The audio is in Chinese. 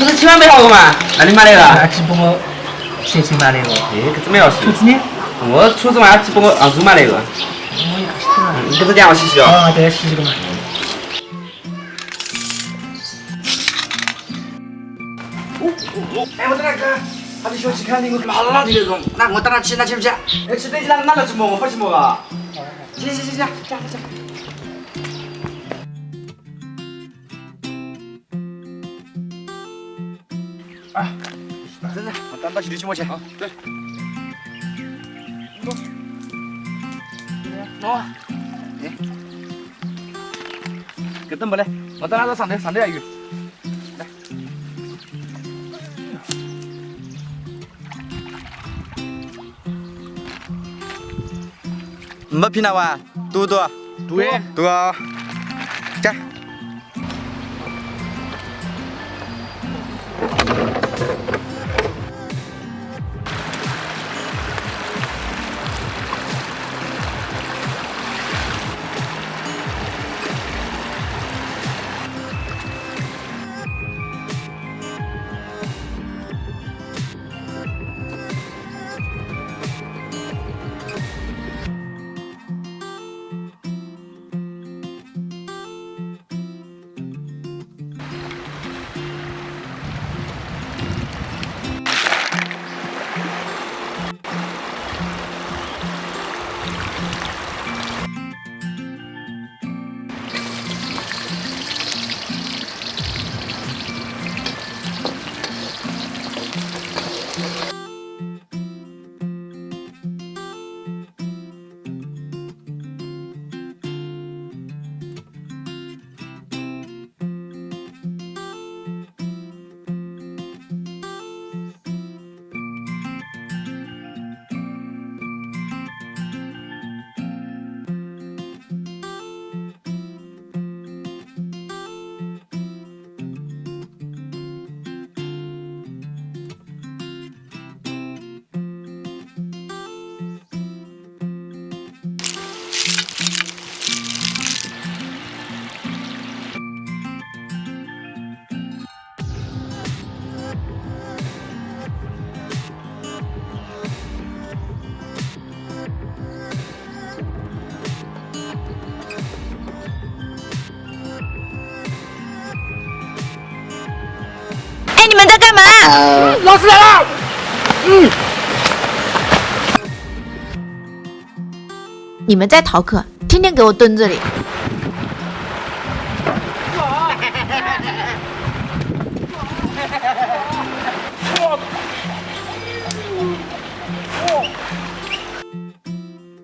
不是千万没好过吗？哪里买来的？几百个学钱买来的。哎，搿怎么要洗？厨子呢？我初中还几百个杭州买来的。你搿只让我洗洗哦。啊，对，洗这个嘛。哎，我等下看，他的学习肯定我老的那种，那我等下去，那去不去？哎，吃飞机哪能去摸？我不去摸啊。行，加。啊，真是，我等到去就去摸去。好，对。喏，哎，搿等没嘞，我等下到上头还有。来。没皮那哇，多多，多啊，加。哎，你们在干嘛？老师来了。你们在逃课，天天给我蹲这里。